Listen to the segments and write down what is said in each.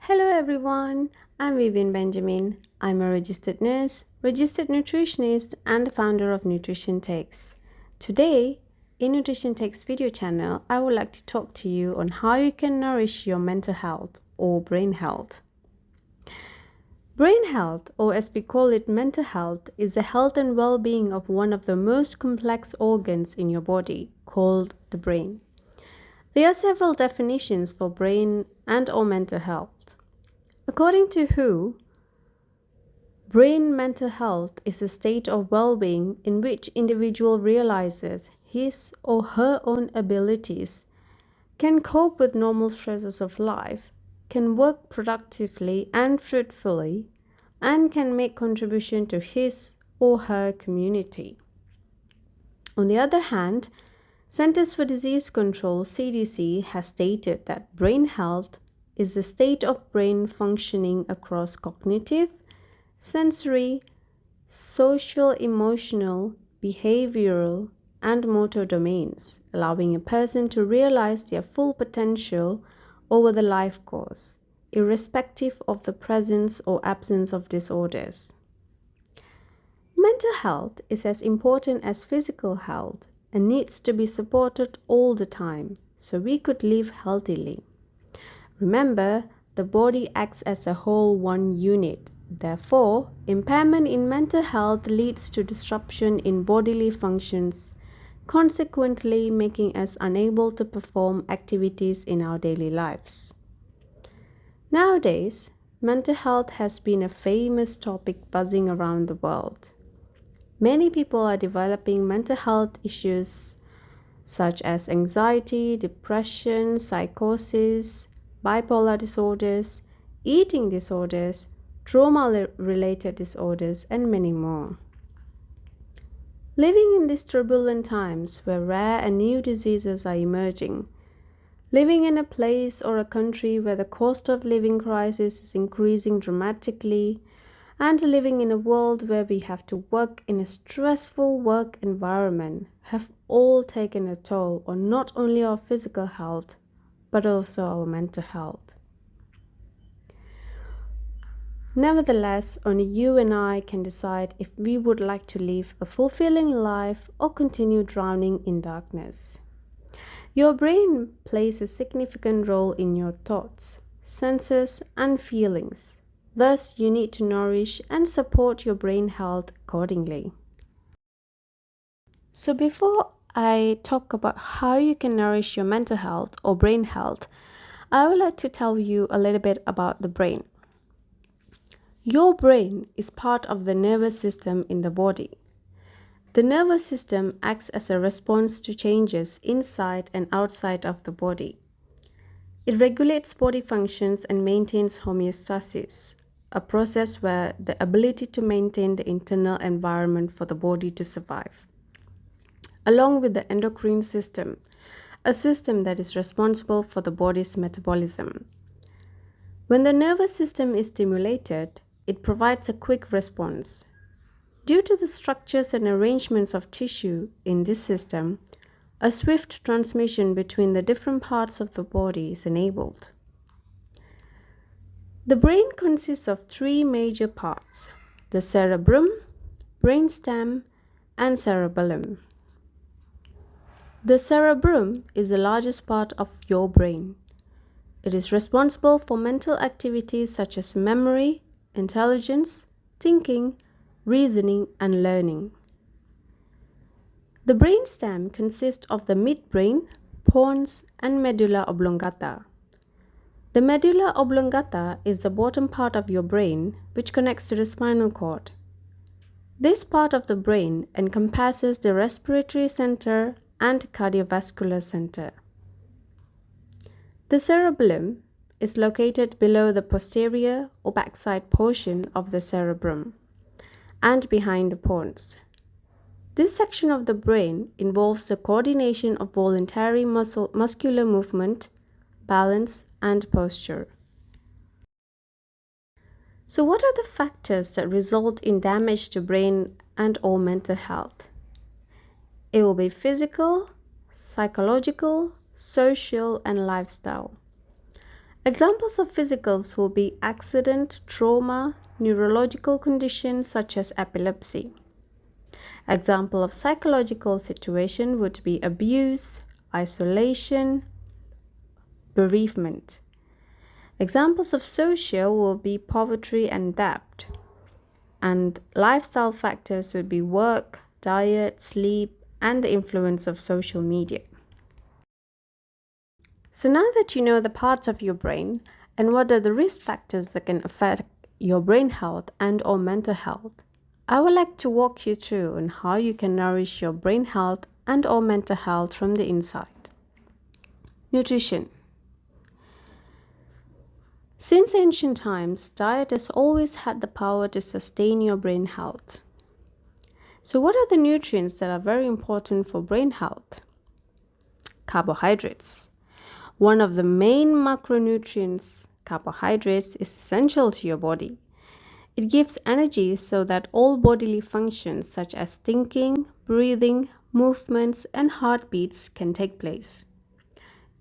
Hello everyone, I'm Vivian Benjamin. I'm a registered nurse, registered nutritionist, and the founder of Nutrition Takes. Today, in Nutrition Takes video channel, I would like to talk to you on how you can nourish your mental health or brain health. Brain health, or as we call it mental health, is the health and well-being of one of the most complex organs in your body, called the brain. There are several definitions for brain and or mental health. According to WHO, brain mental health is a state of well-being in which individual realizes his or her own abilities, can cope with normal stresses of life, can work productively and fruitfully, and can make contribution to his or her community. On the other hand, Centers for Disease Control (CDC) has stated that brain health is a state of brain functioning across cognitive, sensory, social, emotional, behavioral, and motor domains, allowing a person to realize their full potential over the life course, irrespective of the presence or absence of disorders. Mental health is as important as physical health and needs to be supported all the time so we could live healthily. Remember, the body acts as a whole one unit. Therefore, impairment in mental health leads to disruption in bodily functions, consequently making us unable to perform activities in our daily lives. Nowadays, mental health has been a famous topic buzzing around the world. Many people are developing mental health issues such as anxiety, depression, psychosis, bipolar disorders, eating disorders, trauma-related disorders, and many more. Living in these turbulent times where rare and new diseases are emerging, living in a place or a country where the cost of living crisis is increasing dramatically, and living in a world where we have to work in a stressful work environment have all taken a toll on not only our physical health, but also our mental health. Nevertheless, only you and I can decide if we would like to live a fulfilling life or continue drowning in darkness. Your brain plays a significant role in your thoughts, senses, and feelings. Thus, you need to nourish and support your brain health accordingly. So before I talk about how you can nourish your mental health or brain health, I would like to tell you a little bit about the brain. Your brain is part of the nervous system in the body. The nervous system acts as a response to changes inside and outside of the body. It regulates body functions and maintains homeostasis, a process where the ability to maintain the internal environment for the body to survive. Along with the endocrine system, a system that is responsible for the body's metabolism. When the nervous system is stimulated, it provides a quick response. Due to the structures and arrangements of tissue in this system, a swift transmission between the different parts of the body is enabled. The brain consists of three major parts: the cerebrum, brainstem, and cerebellum. The cerebrum is the largest part of your brain. It is responsible for mental activities such as memory, intelligence, thinking, reasoning, and learning. The brainstem consists of the midbrain, pons, and medulla oblongata. The medulla oblongata is the bottom part of your brain, which connects to the spinal cord. This part of the brain encompasses the respiratory center and cardiovascular center. The cerebellum is located below the posterior or backside portion of the cerebrum and behind the pons. This section of the brain involves the coordination of voluntary muscular movement, balance, and posture. So what are the factors that result in damage to brain and or mental health? It will be physical, psychological, social, and lifestyle. Examples of physicals will be accident, trauma, neurological conditions such as epilepsy. Example of psychological situation would be abuse, isolation, bereavement. Examples of social will be poverty and debt. And lifestyle factors would be work, diet, sleep, and the influence of social media. So now that you know the parts of your brain and what are the risk factors that can affect your brain health and or mental health, I would like to walk you through on how you can nourish your brain health and or mental health from the inside. Nutrition. Since ancient times, diet has always had the power to sustain your brain health. So what are the nutrients that are very important for brain health? Carbohydrates. One of the main macronutrients, carbohydrates, is essential to your body. It gives energy so that all bodily functions such as thinking, breathing, movements, and heartbeats can take place.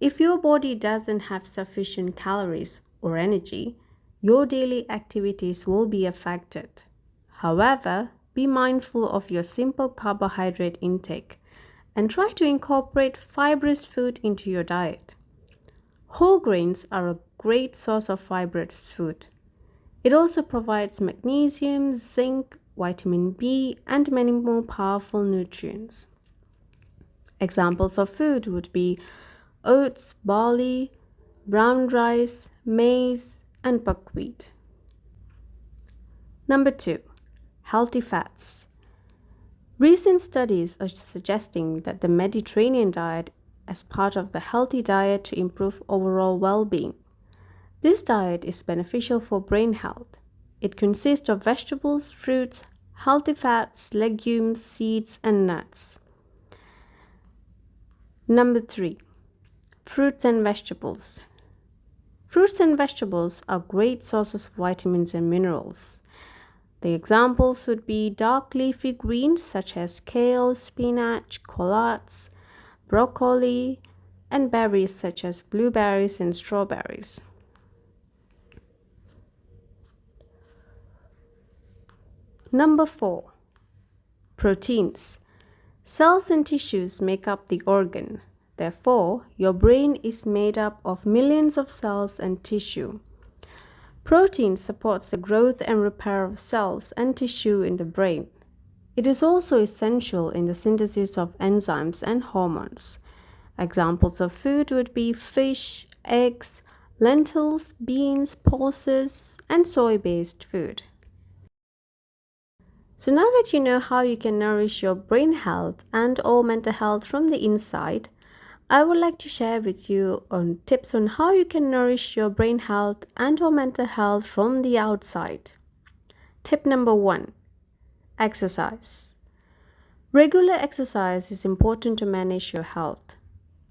If your body doesn't have sufficient calories or energy, your daily activities will be affected. However, be mindful of your simple carbohydrate intake and try to incorporate fibrous food into your diet. Whole grains are a great source of fibrous food. It also provides magnesium, zinc, vitamin B, and many more powerful nutrients. Examples of food would be oats, barley, brown rice, maize, and buckwheat. Number 2, healthy fats. Recent studies are suggesting that the Mediterranean diet as part of the healthy diet to improve overall well-being. This diet is beneficial for brain health. It consists of vegetables, fruits, healthy fats, legumes, seeds, and nuts. Number 3, fruits and vegetables. Fruits and vegetables are great sources of vitamins and minerals. The examples would be dark leafy greens such as kale, spinach, collards, broccoli, and berries such as blueberries and strawberries. Number 4, proteins. Cells and tissues make up the organ. Therefore, your brain is made up of millions of cells and tissue. Protein supports the growth and repair of cells and tissue in the brain. It is also essential in the synthesis of enzymes and hormones. Examples of food would be fish, eggs, lentils, beans, pulses, and soy-based food. So now that you know how you can nourish your brain health and or mental health from the inside, I would like to share with you on tips on how you can nourish your brain health and or mental health from the outside. Tip number 1, exercise. Regular exercise is important to manage your health.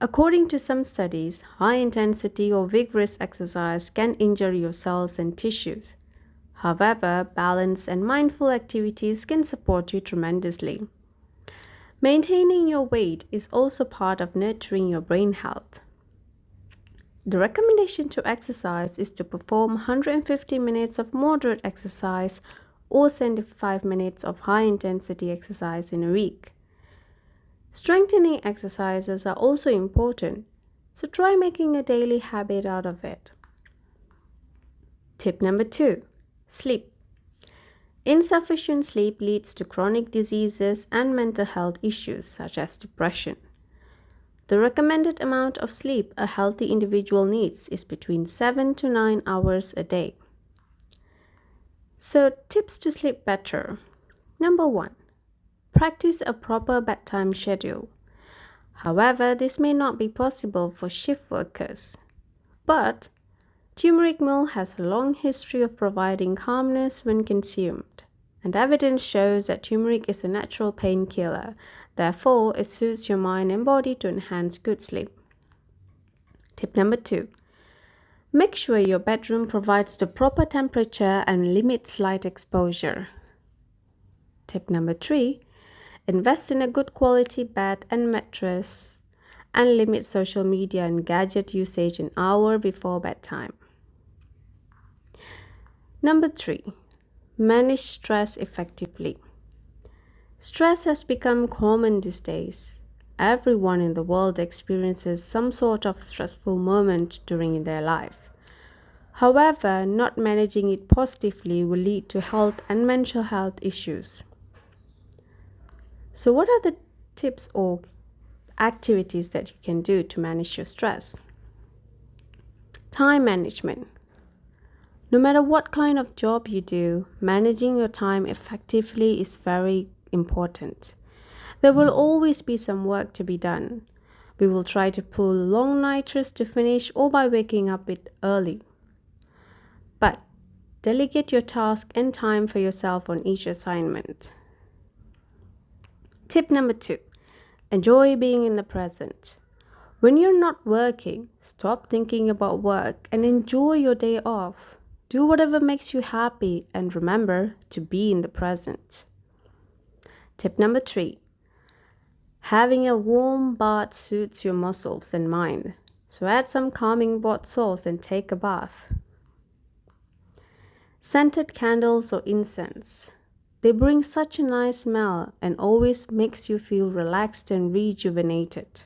According to some studies, high intensity or vigorous exercise can injure your cells and tissues. However, balanced and mindful activities can support you tremendously. Maintaining your weight is also part of nurturing your brain health. The recommendation to exercise is to perform 150 minutes of moderate exercise or 75 minutes of high-intensity exercise in a week. Strengthening exercises are also important, so try making a daily habit out of it. Tip number 2, sleep. Insufficient sleep leads to chronic diseases and mental health issues such as depression. The recommended amount of sleep a healthy individual needs is between 7 to 9 hours a day. So, tips to sleep better. Number 1, practice a proper bedtime schedule. However, this may not be possible for shift workers. But turmeric meal has a long history of providing calmness when consumed, and evidence shows that turmeric is a natural painkiller. Therefore, it soothes your mind and body to enhance good sleep. Tip number 2, make sure your bedroom provides the proper temperature and limits light exposure. Tip number 3, invest in a good quality bed and mattress and limit social media and gadget usage an hour before bedtime. Number 3, manage stress effectively. Stress has become common these days. Everyone in the world experiences some sort of stressful moment during their life. However, not managing it positively will lead to health and mental health issues. So, what are the tips or activities that you can do to manage your stress? Time management. No matter what kind of job you do, managing your time effectively is very important. There will always be some work to be done. We will try to pull long nights to finish or by waking up a bit early. But delegate your task and time for yourself on each assignment. Tip number 2, enjoy being in the present. When you're not working, stop thinking about work and enjoy your day off. Do whatever makes you happy and remember to be in the present. Tip number 3, having a warm bath suits your muscles and mind. So add some calming bath salts and take a bath. Scented candles or incense. They bring such a nice smell and always makes you feel relaxed and rejuvenated.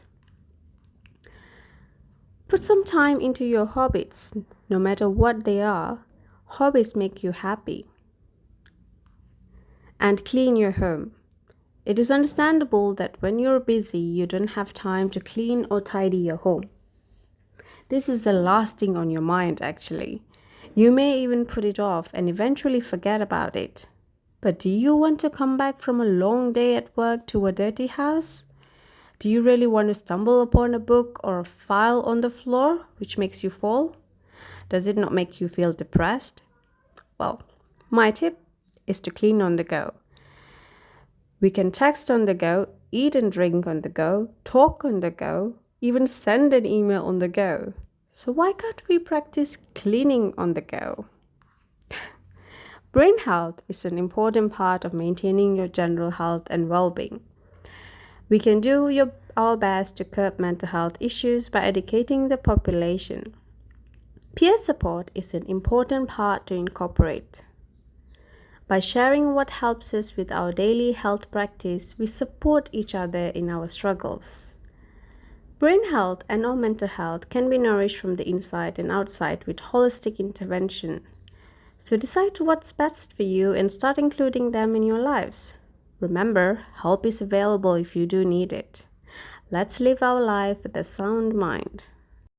Put some time into your hobbies, no matter what they are. Hobbies make you happy. And clean your home. It is understandable that when you're busy, you don't have time to clean or tidy your home. This is the last thing on your mind, actually. You may even put it off and eventually forget about it. But do you want to come back from a long day at work to a dirty house? Do you really want to stumble upon a book or a file on the floor which makes you fall? Does it not make you feel depressed? Well, my tip is to clean on the go. We can text on the go, eat and drink on the go, talk on the go, even send an email on the go. So why can't we practice cleaning on the go? Brain health is an important part of maintaining your general health and well-being. We can do our best to curb mental health issues by educating the population. Peer support is an important part to incorporate. By sharing what helps us with our daily health practice, we support each other in our struggles. Brain health and our mental health can be nourished from the inside and outside with holistic intervention. So decide what's best for you and start including them in your lives. Remember, help is available if you do need it. Let's live our life with a sound mind.